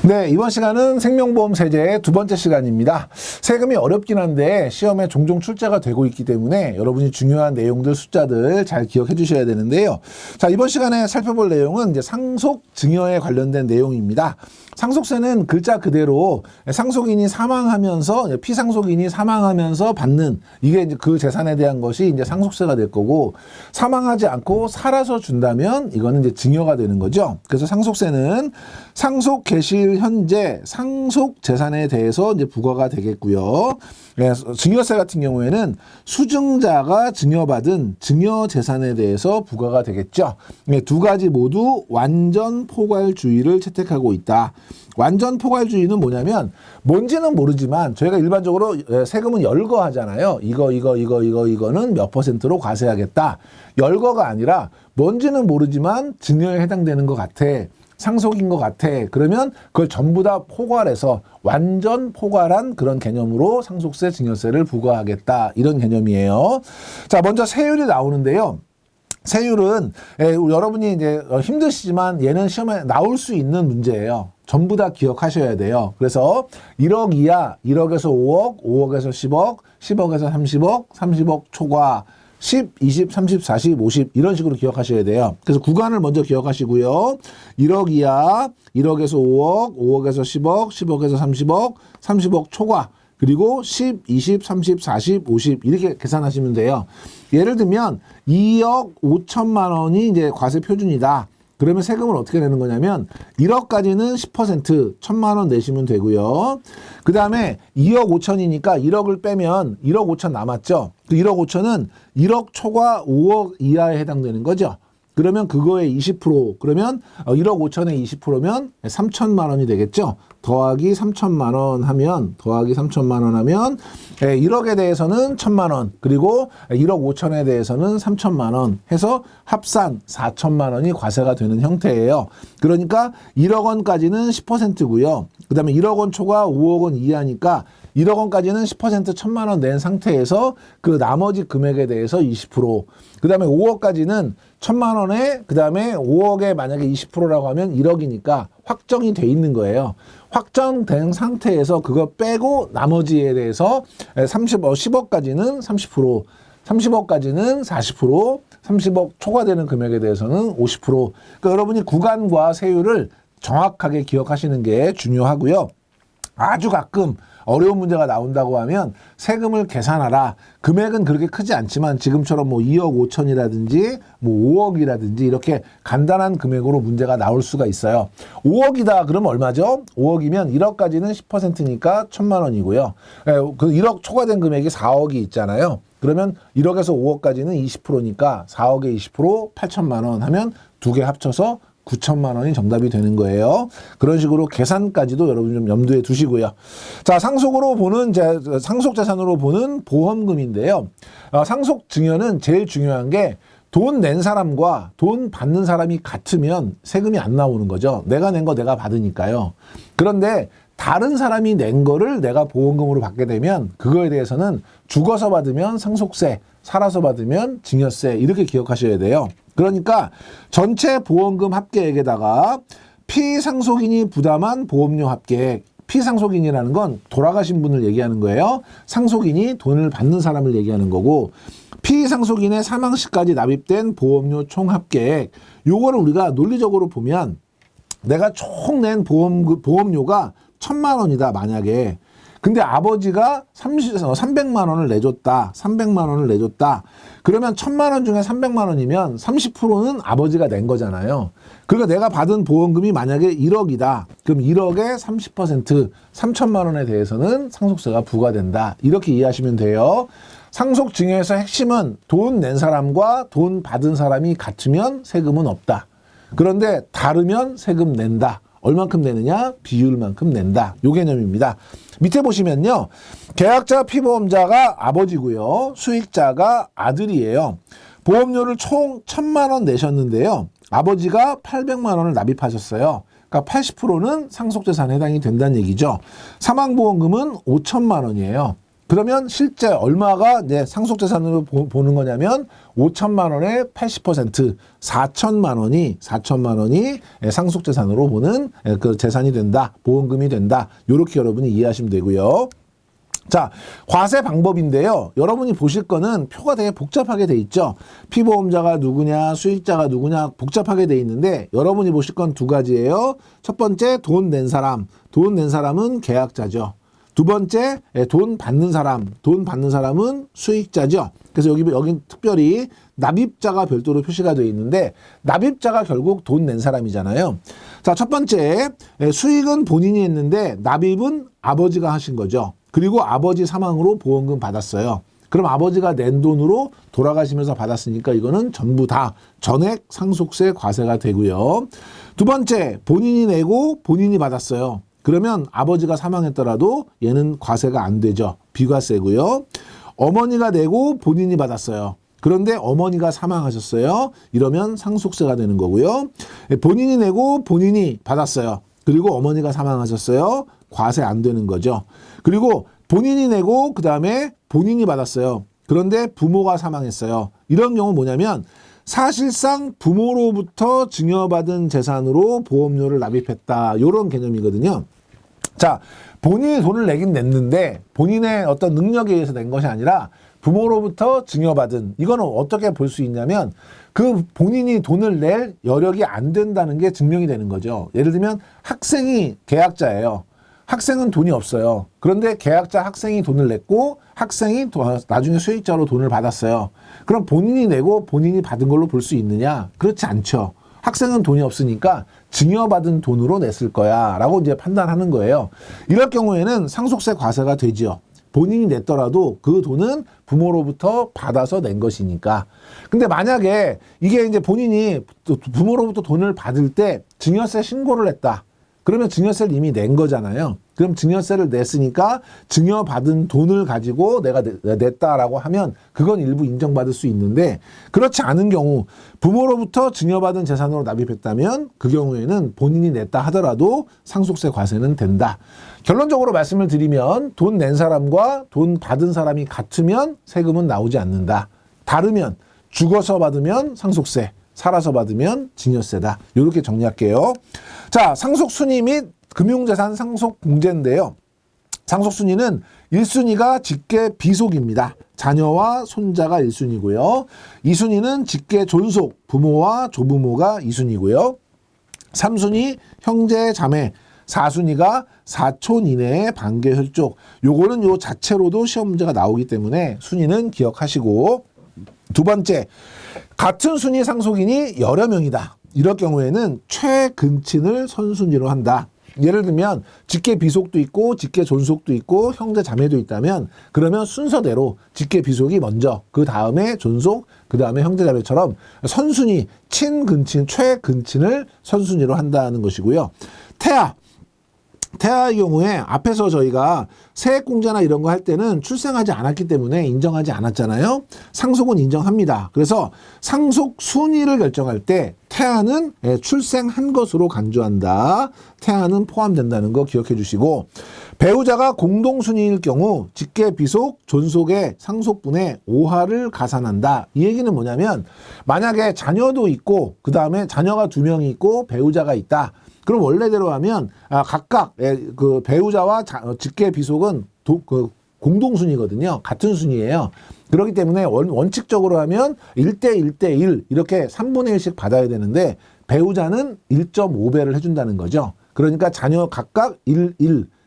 네, 이번 시간은 생명보험 세제의 두 번째 시간입니다. 세금이 어렵긴 한데 시험에 종종 출제가 되고 있기 때문에 여러분이 중요한 내용들, 숫자들 잘 기억해 주셔야 되는데요. 자, 이번 시간에 살펴볼 내용은 이제 상속 증여에 관련된 내용입니다. 상속세는 글자 그대로 상속인이 사망하면서, 피상속인이 사망하면서 받는, 이게 이제 그 재산에 대한 것이 이제 상속세가 될 거고, 사망하지 않고 살아서 준다면 이거는 이제 증여가 되는 거죠. 그래서 상속세는 상속 개시일 현재 상속 재산에 대해서 이제 부과가 되겠고요. 증여세 같은 경우에는 수증자가 증여받은 증여 재산에 대해서 부과가 되겠죠. 두 가지 모두 완전 포괄주의를 채택하고 있다. 완전 포괄주의는 뭐냐면 뭔지는 모르지만 저희가 일반적으로 세금은 열거하잖아요. 이거는 몇 퍼센트로 과세하겠다. 열거가 아니라 뭔지는 모르지만 증여에 해당되는 것 같아. 상속인 것 같아. 그러면 그걸 전부 다 포괄해서 완전 포괄한 그런 개념으로 상속세, 증여세를 부과하겠다. 이런 개념이에요. 자, 먼저 세율이 나오는데요. 세율은 여러분이 이제 힘드시지만 얘는 시험에 나올 수 있는 문제예요. 전부 다 기억하셔야 돼요. 그래서 1억 이하, 1억에서 5억, 5억에서 10억, 10억에서 30억, 30억 초과, 10, 20, 30, 40, 50 이런 식으로 기억하셔야 돼요. 그래서 구간을 먼저 기억하시고요. 1억 이하, 1억에서 5억, 5억에서 10억, 10억에서 30억, 30억 초과, 그리고 10, 20, 30, 40, 50 이렇게 계산하시면 돼요. 예를 들면 2억 5천만 원이 이제 과세 표준이다. 그러면 세금을 어떻게 내는 거냐면 1억까지는 10% 1,000만 원 내시면 되고요. 그 다음에 2억 5천이니까 1억을 빼면 1억 5천 남았죠. 그 1억 5천은 1억 초과 5억 이하에 해당되는 거죠. 그러면 그거의 20%, 그러면 1억 5천에 20%면 3천만 원이 되겠죠. 더하기 3천만 원 하면, 더하기 3천만 원 하면 1억에 대해서는 1,000만 원, 그리고 1억 5천에 대해서는 3천만 원 해서 합산 4천만 원이 과세가 되는 형태예요. 그러니까 1억 원까지는 10%고요. 그 다음에 1억 원 초과 5억 원 이하니까 1억 원까지는 10% 1,000만 원 낸 상태에서 그 나머지 금액에 대해서 20%, 그 다음에 5억까지는 1,000만 원에 그 다음에 5억에 만약에 20%라고 하면 1억이니까 확정이 돼 있는 거예요. 확정된 상태에서 그거 빼고 나머지에 대해서 10억까지는 30%, 30억까지는 40%, 30억 초과되는 금액에 대해서는 50%. 그러니까 여러분이 구간과 세율을 정확하게 기억하시는 게 중요하고요. 아주 가끔 어려운 문제가 나온다고 하면 세금을 계산하라. 금액은 그렇게 크지 않지만 지금처럼 뭐 2억 5천이라든지 뭐 5억이라든지 이렇게 간단한 금액으로 문제가 나올 수가 있어요. 5억이다 그러면 얼마죠? 5억이면 1억까지는 10%니까 1,000만 원이고요. 그 1억 초과된 금액이 4억이 있잖아요. 그러면 1억에서 5억까지는 20%니까 4억에 20% 8천만 원 하면 두 개 합쳐서 9천만 원이 정답이 되는 거예요. 그런 식으로 계산까지도 여러분 좀 염두에 두시고요. 자, 상속으로 보는 상속 재산으로 보는 보험금인데요. 상속 증여는 제일 중요한 게 돈 낸 사람과 돈 받는 사람이 같으면 세금이 안 나오는 거죠. 내가 낸 거 내가 받으니까요. 그런데 다른 사람이 낸 거를 내가 보험금으로 받게 되면 그거에 대해서는 죽어서 받으면 상속세, 살아서 받으면 증여세 이렇게 기억하셔야 돼요. 그러니까 전체 보험금 합계액에다가 피상속인이 부담한 보험료 합계액, 피상속인이라는 건 돌아가신 분을 얘기하는 거예요. 상속인이 돈을 받는 사람을 얘기하는 거고, 피상속인의 사망 시까지 납입된 보험료 총 합계액, 요거를 우리가 논리적으로 보면 내가 총 낸 보험료가 1,000만 원이다 만약에. 근데 아버지가 300만 원을 내줬다. 300만 원을 내줬다. 그러면 1,000만 원 중에 300만 원이면 30%는 아버지가 낸 거잖아요. 그러니까 내가 받은 보험금이 만약에 1억이다. 그럼 1억에 30%, 3천만 원에 대해서는 상속세가 부과된다. 이렇게 이해하시면 돼요. 상속 증여에서 핵심은 돈 낸 사람과 돈 받은 사람이 같으면 세금은 없다. 그런데 다르면 세금 낸다. 얼만큼 내느냐? 비율만큼 낸다. 요 개념입니다. 밑에 보시면요. 계약자 피보험자가 아버지고요. 수익자가 아들이에요. 보험료를 총 1,000만 원 내셨는데요. 아버지가 800만 원을 납입하셨어요. 그러니까 80%는 상속재산에 해당이 된다는 얘기죠. 사망보험금은 5천만 원이에요. 그러면 실제 얼마가 이제 상속재산으로 보는 거냐면 5천만 원의 80% 4천만 원이 상속재산으로 보는 그 재산이 된다. 보험금이 된다. 이렇게 여러분이 이해하시면 되고요. 자, 과세 방법인데요. 여러분이 보실 거는 표가 되게 복잡하게 돼 있죠. 피보험자가 누구냐, 수익자가 누구냐 복잡하게 돼 있는데 여러분이 보실 건 두 가지예요. 첫 번째, 돈 낸 사람. 돈 낸 사람은 계약자죠. 두 번째, 돈 받는 사람은 수익자죠. 그래서 여기 특별히 납입자가 별도로 표시가 되어 있는데 납입자가 결국 돈 낸 사람이잖아요. 자, 첫 번째, 수익은 본인이 했는데 납입은 아버지가 하신 거죠. 그리고 아버지 사망으로 보험금 받았어요. 그럼 아버지가 낸 돈으로 돌아가시면서 받았으니까 이거는 전부 다 전액 상속세 과세가 되고요. 두 번째, 본인이 내고 본인이 받았어요. 그러면 아버지가 사망했더라도 얘는 과세가 안 되죠. 비과세고요. 어머니가 내고 본인이 받았어요. 그런데 어머니가 사망하셨어요. 이러면 상속세가 되는 거고요. 본인이 내고 본인이 받았어요. 그리고 어머니가 사망하셨어요. 과세 안 되는 거죠. 그리고 본인이 내고 그다음에 본인이 받았어요. 그런데 부모가 사망했어요. 이런 경우 뭐냐면 사실상 부모로부터 증여받은 재산으로 보험료를 납입했다. 이런 개념이거든요. 자, 본인이 돈을 내긴 냈는데 본인의 어떤 능력에 의해서 낸 것이 아니라 부모로부터 증여받은, 이거는 어떻게 볼 수 있냐면 그 본인이 돈을 낼 여력이 안 된다는 게 증명이 되는 거죠. 예를 들면 학생이 계약자예요. 학생은 돈이 없어요. 그런데 계약자 학생이 돈을 냈고 학생이 나중에 수익자로 돈을 받았어요. 그럼 본인이 내고 본인이 받은 걸로 볼 수 있느냐? 그렇지 않죠. 학생은 돈이 없으니까 증여받은 돈으로 냈을 거야 라고 이제 판단하는 거예요. 이럴 경우에는 상속세 과세가 되지요. 본인이 냈더라도 그 돈은 부모로부터 받아서 낸 것이니까. 근데 만약에 이게 이제 본인이 부모로부터 돈을 받을 때 증여세 신고를 했다. 그러면 증여세를 이미 낸 거잖아요. 그럼 증여세를 냈으니까 증여받은 돈을 가지고 내가 냈다라고 하면 그건 일부 인정받을 수 있는데, 그렇지 않은 경우 부모로부터 증여받은 재산으로 납입했다면 그 경우에는 본인이 냈다 하더라도 상속세 과세는 된다. 결론적으로 말씀을 드리면 돈 낸 사람과 돈 받은 사람이 같으면 세금은 나오지 않는다. 다르면 죽어서 받으면 상속세, 살아서 받으면 증여세다. 이렇게 정리할게요. 자, 상속순위 및 금융재산 상속공제인데요. 상속순위는 1순위가 직계 비속입니다. 자녀와 손자가 1순위고요. 2순위는 직계 존속, 부모와 조부모가 2순위고요. 3순위 형제 자매, 4순위가 사촌 이내의 반계 혈족. 요거는 요 자체로도 시험 문제가 나오기 때문에 순위는 기억하시고, 두 번째, 같은 순위 상속인이 여러 명이다. 이럴 경우에는 최근친을 선순위로 한다. 예를 들면 직계 비속도 있고 직계 존속도 있고 형제 자매도 있다면 그러면 순서대로 직계 비속이 먼저, 그 다음에 존속, 그 다음에 형제 자매처럼 선순위, 친근친, 최근친을 선순위로 한다는 것이고요. 태아의 경우에 앞에서 저희가 세액공제나 이런 거 할 때는 출생하지 않았기 때문에 인정하지 않았잖아요. 상속은 인정합니다. 그래서 상속 순위를 결정할 때 태아는 출생한 것으로 간주한다. 태아는 포함된다는 거 기억해 주시고, 배우자가 공동순위일 경우 직계 비속, 존속의 상속분의 5하를 가산한다. 이 얘기는 뭐냐면 만약에 자녀도 있고 그 다음에 자녀가 2명이 있고 배우자가 있다. 그럼 원래대로 하면 각각 그 배우자와 직계 비속은 공동순위거든요. 같은 순위예요. 그렇기 때문에 원칙적으로 하면 1대1대1 이렇게 3분의 1씩 받아야 되는데 배우자는 1.5배를 해준다는 거죠. 그러니까 자녀 각각 1,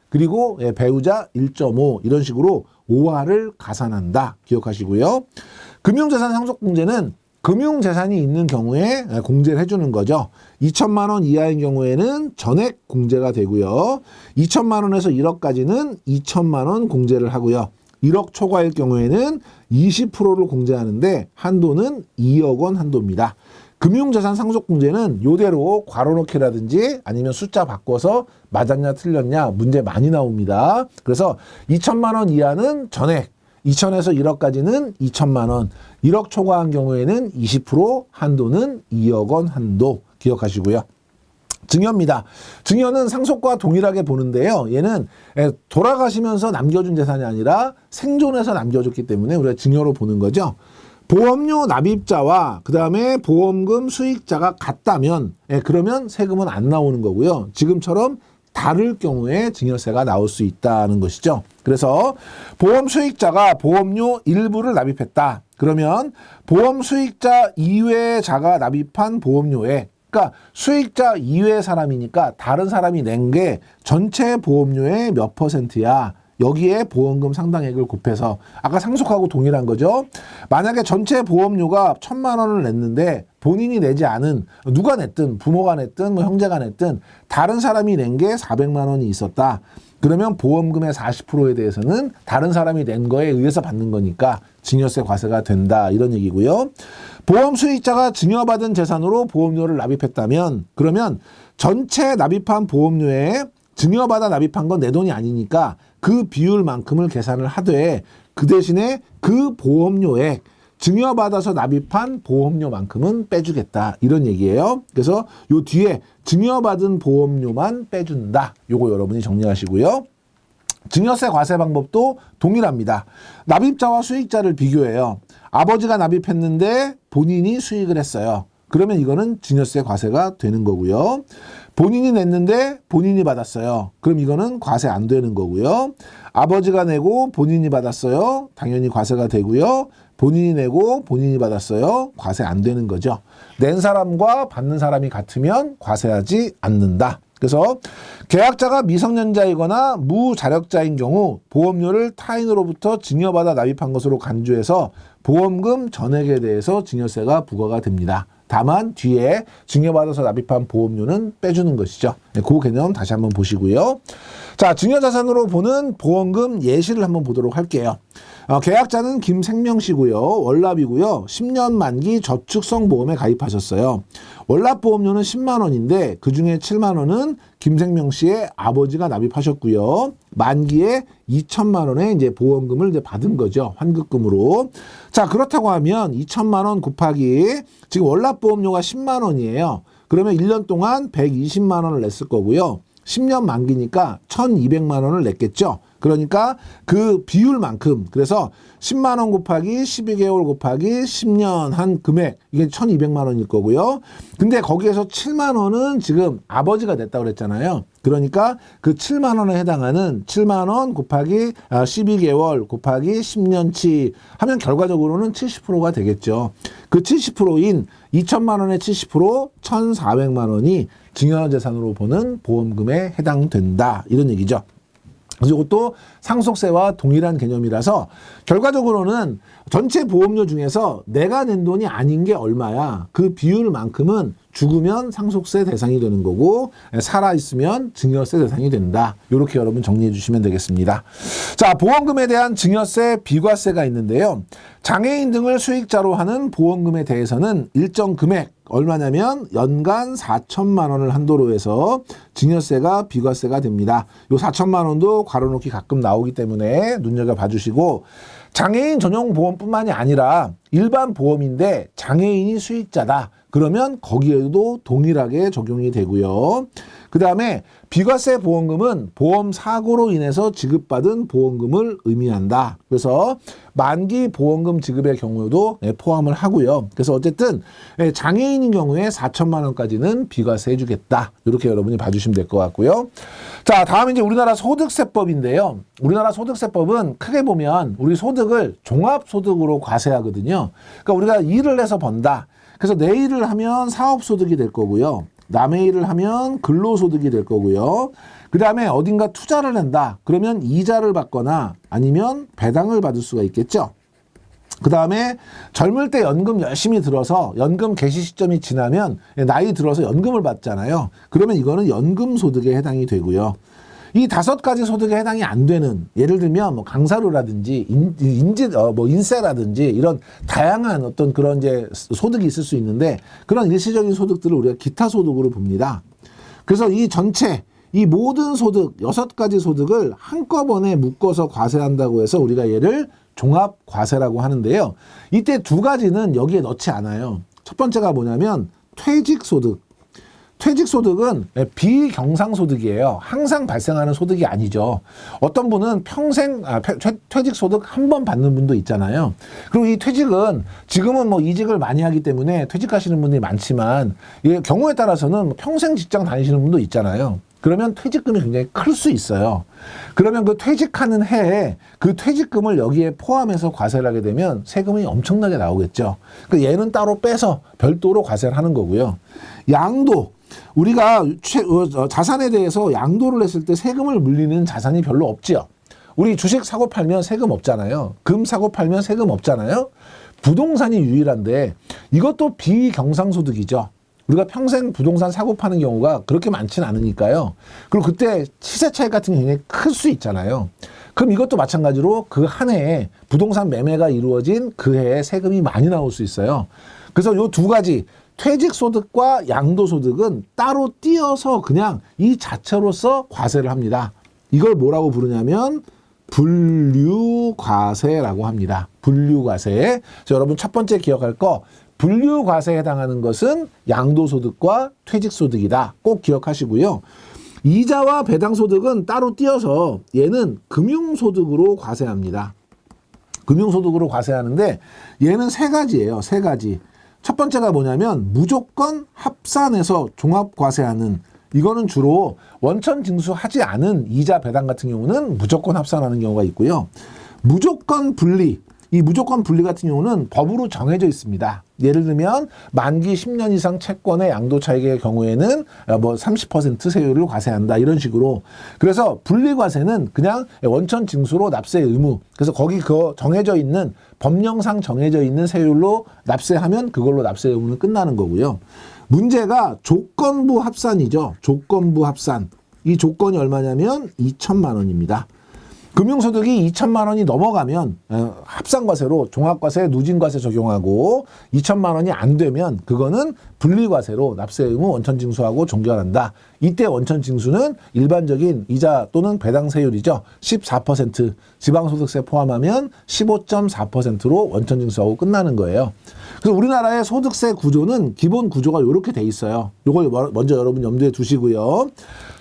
그리고 배우자 1.5 이런 식으로 5화를 가산한다. 기억하시고요. 금융재산 상속공제는 금융재산이 있는 경우에 공제를 해주는 거죠. 2천만 원 이하인 경우에는 전액 공제가 되고요. 2천만 원에서 1억까지는 2천만 원 공제를 하고요. 1억 초과일 경우에는 20%를 공제하는데 한도는 2억 원 한도입니다. 금융재산 상속공제는 요대로 괄호넣기라든지 아니면 숫자 바꿔서 맞았냐 틀렸냐 문제 많이 나옵니다. 그래서 2천만 원 이하는 전액, 2천에서 1억까지는 2천만 원, 1억 초과한 경우에는 20%, 한도는 2억 원 한도 기억하시고요. 증여입니다. 증여는 상속과 동일하게 보는데요. 얘는 돌아가시면서 남겨준 재산이 아니라 생존해서 남겨줬기 때문에 우리가 증여로 보는 거죠. 보험료 납입자와 그 다음에 보험금 수익자가 같다면 그러면 세금은 안 나오는 거고요. 지금처럼 다를 경우에 증여세가 나올 수 있다는 것이죠. 그래서 보험 수익자가 보험료 일부를 납입했다. 그러면 보험 수익자 이외의 자가 납입한 보험료에, 그러니까 수익자 이외의 사람이니까 다른 사람이 낸 게 전체 보험료의 몇 %야. 여기에 보험금 상당액을 곱해서 아까 상속하고 동일한 거죠. 만약에 전체 보험료가 1,000만 원을 냈는데 본인이 내지 않은, 누가 냈든 부모가 냈든 뭐 형제가 냈든 다른 사람이 낸 게 400만 원이 있었다. 그러면 보험금의 40%에 대해서는 다른 사람이 낸 거에 의해서 받는 거니까 증여세 과세가 된다, 이런 얘기고요. 보험 수익자가 증여받은 재산으로 보험료를 납입했다면 그러면 전체 납입한 보험료에 증여받아 납입한 건 내 돈이 아니니까 그 비율만큼을 계산을 하되 그 대신에 그 보험료액, 증여받아서 납입한 보험료만큼은 빼주겠다, 이런 얘기예요. 그래서 요 뒤에 증여받은 보험료만 빼준다. 요거 여러분이 정리하시고요. 증여세 과세 방법도 동일합니다. 납입자와 수익자를 비교해요. 아버지가 납입했는데 본인이 수익을 했어요. 그러면 이거는 증여세 과세가 되는 거고요. 본인이 냈는데 본인이 받았어요. 그럼 이거는 과세 안 되는 거고요. 아버지가 내고 본인이 받았어요. 당연히 과세가 되고요. 본인이 내고 본인이 받았어요. 과세 안 되는 거죠. 낸 사람과 받는 사람이 같으면 과세하지 않는다. 그래서 계약자가 미성년자이거나 무자력자인 경우 보험료를 타인으로부터 증여받아 납입한 것으로 간주해서 보험금 전액에 대해서 증여세가 부과가 됩니다. 다만 뒤에 증여받아서 납입한 보험료는 빼주는 것이죠. 그 개념 다시 한번 보시고요. 자, 증여자산으로 보는 보험금 예시를 한번 보도록 할게요. 계약자는 김생명 씨고요. 월납이고요. 10년 만기 저축성 보험에 가입하셨어요. 월납 보험료는 10만 원인데 그중에 7만 원은 김생명 씨의 아버지가 납입하셨고요. 만기에 2천만 원의 이제 보험금을 이제 받은 거죠. 환급금으로. 자, 그렇다고 하면 2천만 원 곱하기 지금 월납 보험료가 10만 원이에요. 그러면 1년 동안 120만 원을 냈을 거고요. 10년 만기니까 1,200만 원을 냈겠죠. 그러니까 그 비율만큼, 그래서 10만 원 곱하기 12개월 곱하기 10년 한 금액, 이게 1,200만 원일 거고요. 근데 거기에서 7만 원은 지금 아버지가 냈다고 그랬잖아요. 그러니까 그 7만 원에 해당하는 7만 원 곱하기 12개월 곱하기 10년치 하면 결과적으로는 70%가 되겠죠. 그 70%인 2천만 원의 70% 1,400만 원이 증여재산으로 보는 보험금에 해당된다, 이런 얘기죠. 그래서 이것도 상속세와 동일한 개념이라서 결과적으로는 전체 보험료 중에서 내가 낸 돈이 아닌 게 얼마야, 그 비율만큼은 죽으면 상속세 대상이 되는 거고 살아있으면 증여세 대상이 된다. 이렇게 여러분 정리해 주시면 되겠습니다. 자, 보험금에 대한 증여세, 비과세가 있는데요. 장애인 등을 수익자로 하는 보험금에 대해서는 일정 금액, 얼마냐면 연간 4천만 원을 한도로 해서 증여세가 비과세가 됩니다. 요 4천만 원도 괄호놓기 가끔 나오기 때문에 눈여겨봐 주시고, 장애인 전용 보험뿐만이 아니라 일반 보험인데 장애인이 수익자다. 그러면 거기에도 동일하게 적용이 되고요. 그 다음에 비과세 보험금은 보험 사고로 인해서 지급받은 보험금을 의미한다. 그래서 만기 보험금 지급의 경우도 포함을 하고요. 그래서 어쨌든 장애인인 경우에 4천만 원까지는 비과세 해주겠다. 이렇게 여러분이 봐주시면 될 것 같고요. 자, 다음 이제 우리나라 소득세법인데요. 우리나라 소득세법은 크게 보면 우리 소득을 종합소득으로 과세하거든요. 그러니까 우리가 일을 해서 번다. 그래서 내 일을 하면 사업소득이 될 거고요. 남의 일을 하면 근로소득이 될 거고요. 그 다음에 어딘가 투자를 한다. 그러면 이자를 받거나 아니면 배당을 받을 수가 있겠죠. 그 다음에 젊을 때 연금 열심히 들어서 연금 개시 시점이 지나면 나이 들어서 연금을 받잖아요. 그러면 이거는 연금소득에 해당이 되고요. 이 5가지 소득에 해당이 안 되는, 예를 들면 뭐 강사료라든지 인세라든지 이런 다양한 어떤 그런 이제 소득이 있을 수 있는데 그런 일시적인 소득들을 우리가 기타 소득으로 봅니다. 그래서 이 전체 이 모든 소득 6가지 소득을 한꺼번에 묶어서 과세한다고 해서 우리가 얘를 종합과세라고 하는데요. 이때 2가지는 여기에 넣지 않아요. 첫 번째가 뭐냐면 퇴직소득. 퇴직소득은 비경상소득이에요. 항상 발생하는 소득이 아니죠. 어떤 분은 평생 퇴직소득 한 번 받는 분도 있잖아요. 그리고 이 퇴직은 지금은 뭐 이직을 많이 하기 때문에 퇴직하시는 분들이 많지만 경우에 따라서는 평생 직장 다니시는 분도 있잖아요. 그러면 퇴직금이 굉장히 클 수 있어요. 그러면 그 퇴직하는 해에 그 퇴직금을 여기에 포함해서 과세를 하게 되면 세금이 엄청나게 나오겠죠. 그러니까 얘는 따로 빼서 별도로 과세를 하는 거고요. 양도. 우리가 자산에 대해서 양도를 했을 때 세금을 물리는 자산이 별로 없지요. 우리 주식 사고 팔면 세금 없잖아요. 금 사고 팔면 세금 없잖아요. 부동산이 유일한데 이것도 비경상소득이죠. 우리가 평생 부동산 사고 파는 경우가 그렇게 많지는 않으니까요. 그리고 그때 시세 차익 같은 게 굉장히 클 수 있잖아요. 그럼 이것도 마찬가지로 그 한 해에 부동산 매매가 이루어진 그 해에 세금이 많이 나올 수 있어요. 그래서 요 두 가지 퇴직소득과 양도소득은 따로 띄어서 그냥 이 자체로서 과세를 합니다. 이걸 뭐라고 부르냐면 분류과세라고 합니다. 분류과세. 여러분 첫 번째 기억할 거 분류과세에 해당하는 것은 양도소득과 퇴직소득이다. 꼭 기억하시고요. 이자와 배당소득은 따로 띄어서 얘는 금융소득으로 과세합니다. 금융소득으로 과세하는데 얘는 세 가지예요. 세 가지. 첫 번째가 뭐냐면 무조건 합산해서 종합과세하는, 이거는 주로 원천 징수하지 않은 이자 배당 같은 경우는 무조건 합산하는 경우가 있고요. 무조건 분리, 이 무조건 분리 같은 경우는 법으로 정해져 있습니다. 예를 들면 만기 10년 이상 채권의 양도 차익의 경우에는 뭐 30% 세율을 과세한다, 이런 식으로. 그래서 분리과세는 그냥 원천 징수로 납세 의무, 그래서 거기 그 정해져 있는 법령상 정해져 있는 세율로 납세하면 그걸로 납세 의무는 끝나는 거고요. 문제가 조건부 합산이죠. 조건부 합산. 이 조건이 얼마냐면 2천만 원입니다. 금융소득이 2천만 원이 넘어가면 합산과세로 종합과세, 누진과세 적용하고 2천만 원이 안 되면 그거는 분리과세로 납세 의무 원천징수하고 종결한다. 이때 원천징수는 일반적인 이자 또는 배당 세율이죠. 14%, 지방소득세 포함하면 15.4%로 원천징수하고 끝나는 거예요. 그래서 우리나라의 소득세 구조는 기본 구조가 이렇게 돼 있어요. 이걸 먼저 여러분 염두에 두시고요.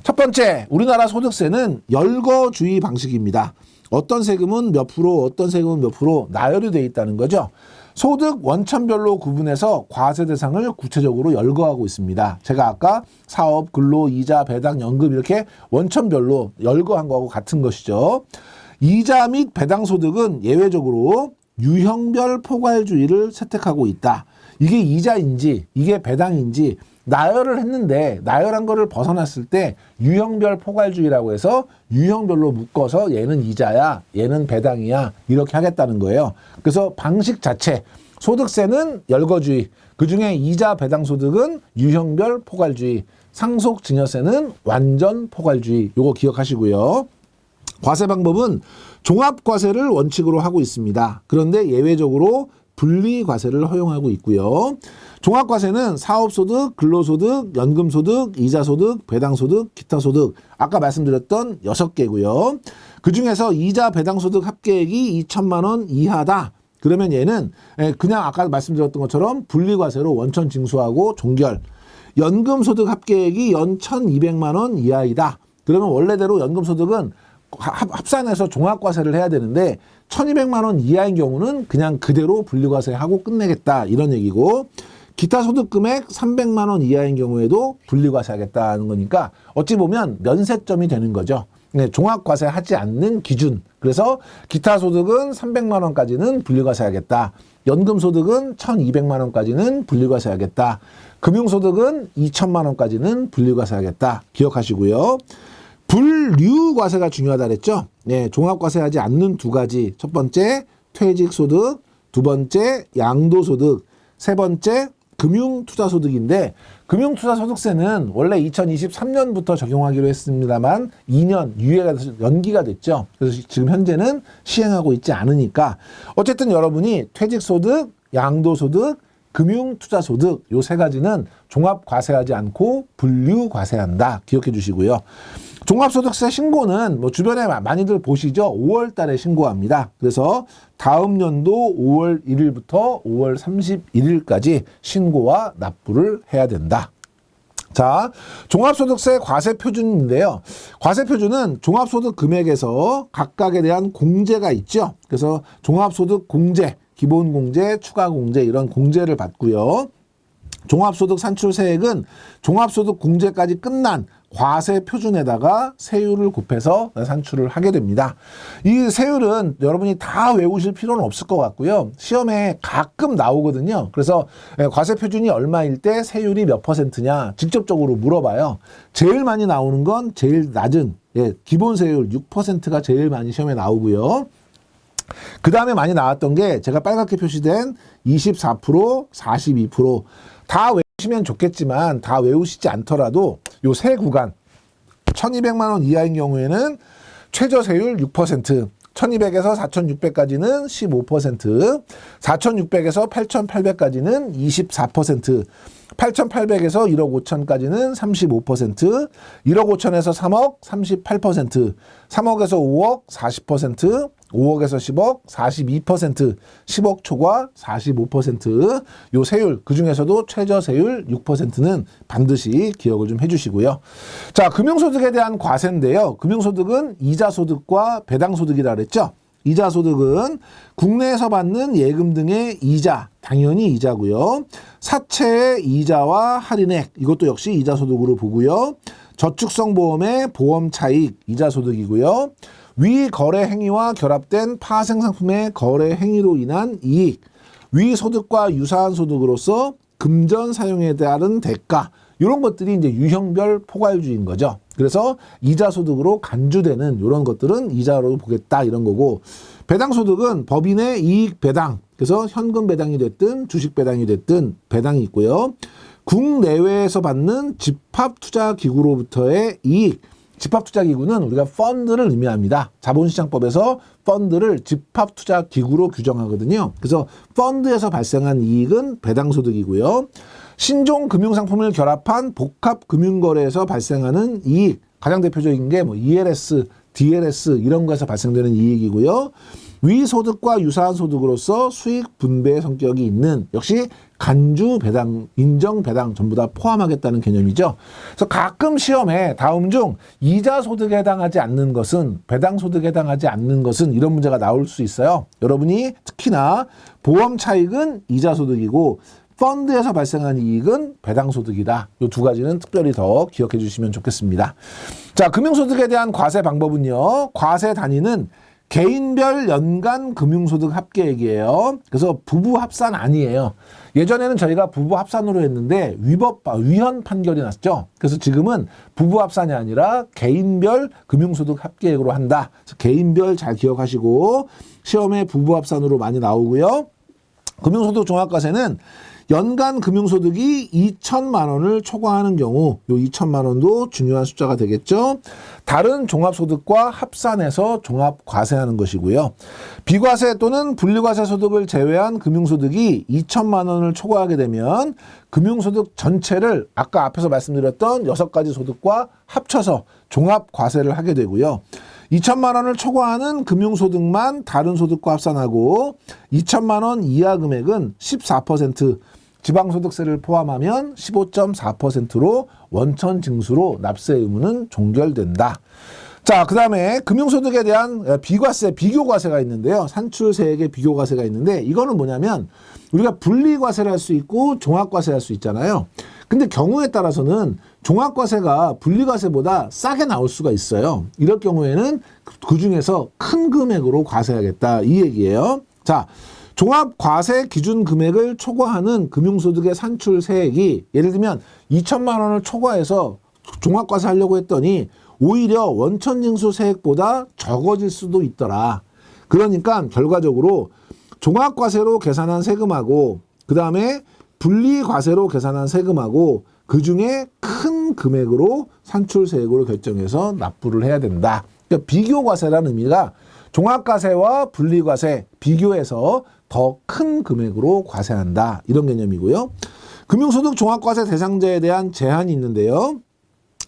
첫 번째, 우리나라 소득세는 열거주의 방식입니다. 어떤 세금은 몇 프로, 어떤 세금은 몇 프로 나열이 되어 있다는 거죠. 소득 원천별로 구분해서 과세 대상을 구체적으로 열거하고 있습니다. 제가 아까 사업, 근로, 이자, 배당, 연금 이렇게 원천별로 열거한 거하고 같은 것이죠. 이자 및 배당 소득은 예외적으로 유형별 포괄주의를 채택하고 있다. 이게 이자인지 이게 배당인지 나열을 했는데 나열한 거를 벗어났을 때 유형별 포괄주의라고 해서 유형별로 묶어서 얘는 이자야, 얘는 배당이야, 이렇게 하겠다는 거예요. 그래서 방식 자체, 소득세는 열거주의, 그중에 이자 배당 소득은 유형별 포괄주의, 상속증여세는 완전 포괄주의. 요거 기억하시고요. 과세 방법은 종합과세를 원칙으로 하고 있습니다. 그런데 예외적으로 분리과세를 허용하고 있고요. 종합과세는 사업소득, 근로소득, 연금소득, 이자소득, 배당소득, 기타소득, 아까 말씀드렸던 6개고요. 그중에서 이자 배당소득 합계액이 2천만 원 이하다. 그러면 얘는 그냥 아까 말씀드렸던 것처럼 분리과세로 원천 징수하고 종결. 연금소득 합계액이 연 1,200만 원 이하이다. 그러면 원래대로 연금소득은 합산해서 종합과세를 해야 되는데 1,200만 원 이하인 경우는 그냥 그대로 분리과세하고 끝내겠다, 이런 얘기고, 기타 소득 금액 300만 원 이하인 경우에도 분리과세하겠다는 거니까 어찌 보면 면세점이 되는 거죠. 네, 종합과세하지 않는 기준. 그래서 기타 소득은 300만 원까지는 분리과세하겠다. 연금소득은 1,200만 원까지는 분리과세하겠다. 금융소득은 2천만 원까지는 분리과세하겠다. 기억하시고요. 분류과세가 중요하다 그랬죠. 네, 종합과세하지 않는 두 가지. 첫 번째 퇴직소득, 두 번째 양도소득, 세 번째 금융투자소득인데, 금융투자소득세는 원래 2023년부터 적용하기로 했습니다만 2년 유예가 돼서 연기가 됐죠. 그래서 지금 현재는 시행하고 있지 않으니까 어쨌든 여러분이 퇴직소득, 양도소득, 금융투자소득 요 세 가지는 종합과세하지 않고 분류과세한다. 기억해 주시고요. 종합소득세 신고는 뭐 주변에 많이들 보시죠. 5월 달에 신고합니다. 그래서 다음 연도 5월 1일부터 5월 31일까지 신고와 납부를 해야 된다. 자, 종합소득세 과세표준인데요. 과세표준은 종합소득 금액에서 각각에 대한 공제가 있죠. 그래서 종합소득 공제, 기본공제, 추가공제 이런 공제를 받고요. 종합소득 산출세액은 종합소득 공제까지 끝난 과세표준에다가 세율을 곱해서 산출을 하게 됩니다. 이 세율은 여러분이 다 외우실 필요는 없을 것 같고요. 시험에 가끔 나오거든요. 그래서 과세표준이 얼마일 때 세율이 몇 %냐 직접적으로 물어봐요. 제일 많이 나오는 건 제일 낮은 기본세율 6%가 제일 많이 시험에 나오고요. 그 다음에 많이 나왔던 게 제가 빨갛게 표시된 24%, 42%. 다 외우시면 좋겠지만 다 외우시지 않더라도 요 세 구간 1200만 원 이하인 경우에는 최저세율 6%, 1200에서 4600까지는 15%, 4600에서 8800까지는 24%, 8800에서 1억 5천까지는 35%, 1억 5천에서 3억 38%, 3억에서 5억 40%, 5억에서 10억 42%, 10억 초과 45%, 요 세율 그중에서도 최저세율 6%는 반드시 기억을 좀 해주시고요. 자, 금융소득에 대한 과세인데요. 금융소득은 이자소득과 배당소득이라 그랬죠. 이자소득은 국내에서 받는 예금 등의 이자, 당연히 이자고요. 사채의 이자와 할인액, 이것도 역시 이자소득으로 보고요. 저축성 보험의 보험 차익, 이자소득이고요. 위 거래 행위와 결합된 파생상품의 거래 행위로 인한 이익, 위 소득과 유사한 소득으로서 금전 사용에 따른 대가, 이런 것들이 이제 유형별 포괄주의인 거죠. 그래서 이자소득으로 간주되는 이런 것들은 이자로 보겠다 이런 거고, 배당소득은 법인의 이익 배당, 그래서 현금 배당이 됐든 주식 배당이 됐든 배당이 있고요. 국내외에서 받는 집합투자기구로부터의 이익, 집합투자기구는 우리가 펀드를 의미합니다. 자본시장법에서 펀드를 집합투자기구로 규정하거든요. 그래서 펀드에서 발생한 이익은 배당소득이고요. 신종금융상품을 결합한 복합금융거래에서 발생하는 이익, 가장 대표적인 게 뭐 ELS, DLS 이런 거에서 발생되는 이익이고요. 위소득과 유사한 소득으로서 수익 분배 성격이 있는, 역시 간주 배당, 인정 배당 전부 다 포함하겠다는 개념이죠. 그래서 가끔 시험에 다음 중 이자 소득에 해당하지 않는 것은, 배당 소득에 해당하지 않는 것은 이런 문제가 나올 수 있어요. 여러분이 특히나 보험 차익은 이자 소득이고 펀드에서 발생한 이익은 배당 소득이다. 이 두 가지는 특별히 더 기억해 주시면 좋겠습니다. 자, 금융소득에 대한 과세 방법은요. 과세 단위는 개인별 연간 금융소득 합계액이에요. 그래서 부부 합산 아니에요. 예전에는 저희가 부부 합산으로 했는데 위헌 판결이 났죠. 그래서 지금은 부부 합산이 아니라 개인별 금융소득 합계액으로 한다. 그래서 개인별 잘 기억하시고, 시험에 부부 합산으로 많이 나오고요. 금융소득 종합과세는 연간 금융소득이 2천만 원을 초과하는 경우, 요 2천만 원도 중요한 숫자가 되겠죠. 다른 종합소득과 합산해서 종합과세하는 것이고요. 비과세 또는 분리과세 소득을 제외한 금융소득이 2천만 원을 초과하게 되면 금융소득 전체를 아까 앞에서 말씀드렸던 6가지 소득과 합쳐서 종합과세를 하게 되고요. 2천만 원을 초과하는 금융소득만 다른 소득과 합산하고 2천만 원 이하 금액은 14%, 지방소득세를 포함하면 15.4%로 원천 징수로 납세 의무는 종결된다. 자, 그 다음에 금융소득에 대한 비과세, 비교과세가 있는데요. 산출세액의 비교과세가 있는데, 이거는 뭐냐면 우리가 분리과세를 할 수 있고 종합과세를 할 수 있잖아요. 근데 경우에 따라서는 종합과세가 분리과세보다 싸게 나올 수가 있어요. 이럴 경우에는 그 중에서 큰 금액으로 과세하겠다, 이 얘기예요. 자, 종합과세 기준 금액을 초과하는 금융소득의 산출세액이 예를 들면 2천만 원을 초과해서 종합과세 하려고 했더니 오히려 원천징수 세액보다 적어질 수도 있더라. 그러니까 결과적으로 종합과세로 계산한 세금하고 그 다음에 분리과세로 계산한 세금하고 그 중에 큰 금액으로 산출세액으로 결정해서 납부를 해야 된다. 그러니까 비교과세라는 의미가 종합과세와 분리과세 비교해서 더 큰 금액으로 과세한다, 이런 개념이고요. 금융소득 종합과세 대상자에 대한 제한이 있는데요.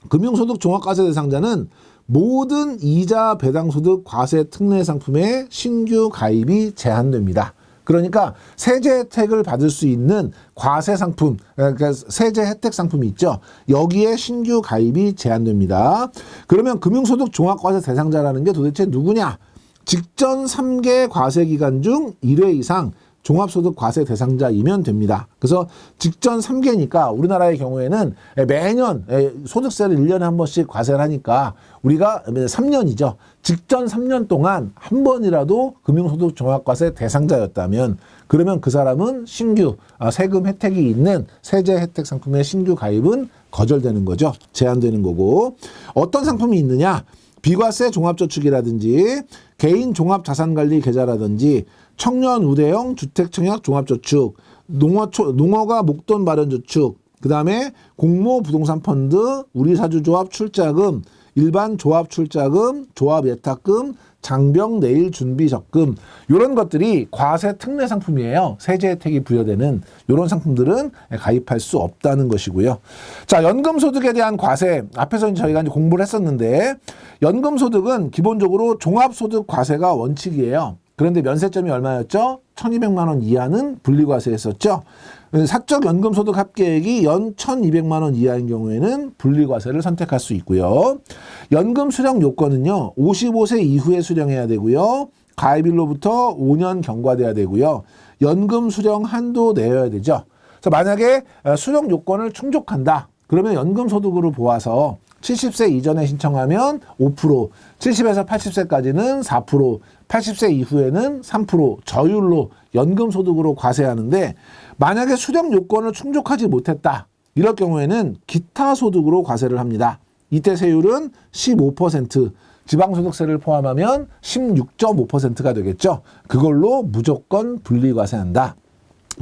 금융소득 종합과세 대상자는 모든 이자 배당소득 과세 특례 상품의 신규 가입이 제한됩니다. 그러니까 세제 혜택을 받을 수 있는 과세 상품, 그러니까 세제 혜택 상품이 있죠. 여기에 신규 가입이 제한됩니다. 그러면 금융소득 종합과세 대상자라는 게 도대체 누구냐? 직전 3개 과세 기간 중 1회 이상 종합소득 과세 대상자이면 됩니다. 그래서 직전 3개니까 우리나라의 경우에는 매년 소득세를 1년에 한 번씩 과세를 하니까 우리가 3년이죠. 직전 3년 동안 한 번이라도 금융소득 종합과세 대상자였다면 그러면 그 사람은 신규 세금 혜택이 있는 세제 혜택 상품의 신규 가입은 거절되는 거죠. 제한되는 거고 어떤 상품이 있느냐? 비과세 종합저축이라든지 개인 종합자산관리 계좌라든지 청년 우대형 주택청약 종합저축, 농어가 목돈 마련저축, 그 다음에 공모 부동산 펀드, 우리사주조합 출자금, 일반 조합 출자금, 조합 예탁금, 장병 내일 준비 적금 이런 것들이 과세 특례 상품이에요. 세제 혜택이 부여되는 이런 상품들은 가입할 수 없다는 것이고요. 자, 연금소득에 대한 과세 앞에서 저희가 이제 공부를 했었는데 연금소득은 기본적으로 종합소득 과세가 원칙이에요. 그런데 면세점이 얼마였죠? 1,200만 원 이하는 분리과세했었죠. 사적 연금소득 합계액이 연 1,200만 원 이하인 경우에는 분리과세를 선택할 수 있고요. 연금 수령 요건은요. 55세 이후에 수령해야 되고요. 가입일로부터 5년 경과돼야 되고요. 연금 수령 한도 내어야 되죠. 그래서 만약에 수령 요건을 충족한다. 그러면 연금소득으로 보아서 70세 이전에 신청하면 5%, 70에서 80세까지는 4%, 80세 이후에는 3% 저율로 연금소득으로 과세하는데 만약에 수령 요건을 충족하지 못했다. 이럴 경우에는 기타 소득으로 과세를 합니다. 이때 세율은 15%, 지방소득세를 포함하면 16.5%가 되겠죠. 그걸로 무조건 분리과세한다.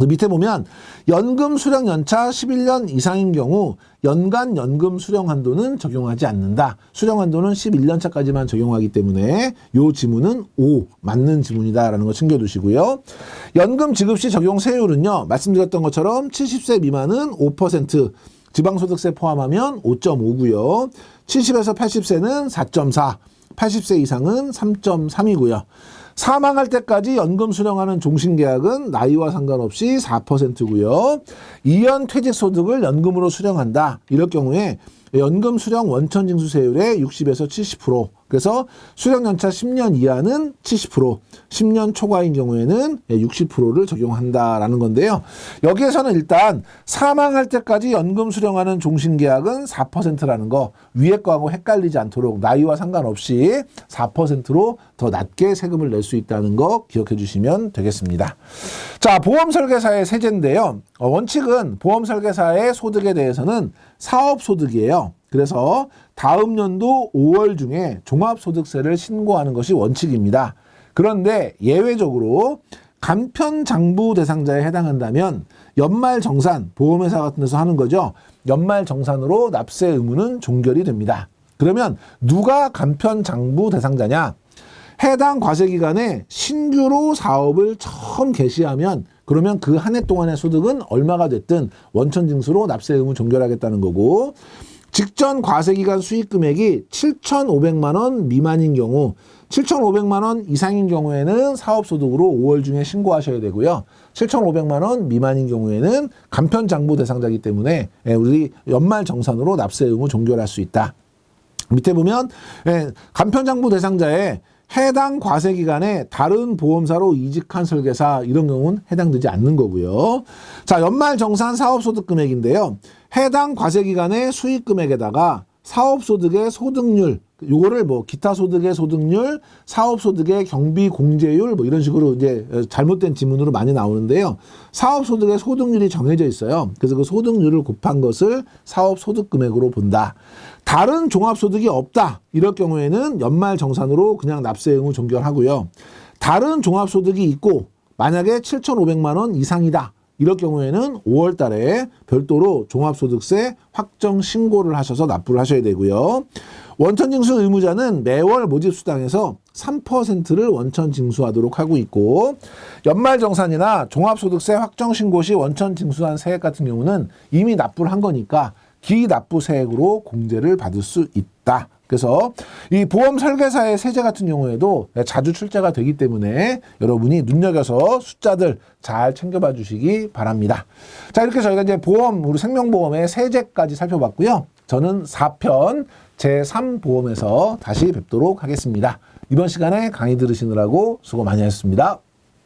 밑에 보면 연금 수령 연차 11년 이상인 경우 연간 연금 수령 한도는 적용하지 않는다. 수령 한도는 11년 차까지만 적용하기 때문에 이 지문은 O 맞는 지문이다라는 거 챙겨두시고요. 연금 지급 시 적용 세율은요. 말씀드렸던 것처럼 70세 미만은 5%, 지방소득세 포함하면 5.5고요. 70에서 80세는 4.4, 80세 이상은 3.3이고요. 사망할 때까지 연금 수령하는 종신계약은 나이와 상관없이 4%고요. 2년 퇴직소득을 연금으로 수령한다. 이럴 경우에 연금 수령 원천징수세율의 60에서 70%. 그래서 수령연차 10년 이하는 70%, 10년 초과인 경우에는 60%를 적용한다라는 건데요. 여기에서는 일단 사망할 때까지 연금 수령하는 종신계약은 4%라는 거 위에 거하고 헷갈리지 않도록 나이와 상관없이 4%로 더 낮게 세금을 낼 수 있다는 거 기억해 주시면 되겠습니다. 자, 보험설계사의 세제인데요. 원칙은 보험설계사의 소득에 대해서는 사업소득이에요. 그래서 다음 연도 5월 중에 종합소득세를 신고하는 것이 원칙입니다. 그런데 예외적으로 간편장부 대상자에 해당한다면 연말정산, 보험회사 같은 데서 하는 거죠. 연말정산으로 납세 의무는 종결이 됩니다. 그러면 누가 간편장부 대상자냐? 해당 과세기간에 신규로 사업을 처음 개시하면 그러면 그 한 해 동안의 소득은 얼마가 됐든 원천징수로 납세 의무 종결하겠다는 거고 직전 과세기간 수익금액이 7,500만 원 미만인 경우 7,500만 원 이상인 경우에는 사업소득으로 5월 중에 신고하셔야 되고요. 7,500만 원 미만인 경우에는 간편장부 대상자이기 때문에 우리 연말정산으로 납세 의무 종결할 수 있다. 밑에 보면 간편장부 대상자에 해당 과세기간에 다른 보험사로 이직한 설계사 이런 경우는 해당되지 않는 거고요. 자, 연말정산 사업소득금액인데요. 해당 과세기간의 수익금액에다가 사업소득의 소득률, 요거를 기타 소득의 소득률, 사업소득의 경비공제율 이런 식으로 이제 잘못된 지문으로 많이 나오는데요. 사업소득의 소득률이 정해져 있어요. 그래서 그 소득률을 곱한 것을 사업소득금액으로 본다. 다른 종합소득이 없다. 이럴 경우에는 연말정산으로 그냥 납세 의무 종결하고요. 다른 종합소득이 있고 만약에 7,500만 원 이상이다. 이럴 경우에는 5월 달에 별도로 종합소득세 확정 신고를 하셔서 납부를 하셔야 되고요. 원천징수 의무자는 매월 모집수당에서 3%를 원천징수하도록 하고 있고 연말정산이나 종합소득세 확정 신고 시 원천징수한 세액 같은 경우는 이미 납부를 한 거니까 기납부세액으로 공제를 받을 수 있다. 그래서 이 보험 설계사의 세제 같은 경우에도 자주 출제가 되기 때문에 여러분이 눈여겨서 숫자들 잘 챙겨봐 주시기 바랍니다. 자, 이렇게 저희가 이제 보험, 우리 생명보험의 세제까지 살펴봤고요. 저는 4편 제3보험에서 다시 뵙도록 하겠습니다. 이번 시간에 강의 들으시느라고 수고 많이 하셨습니다.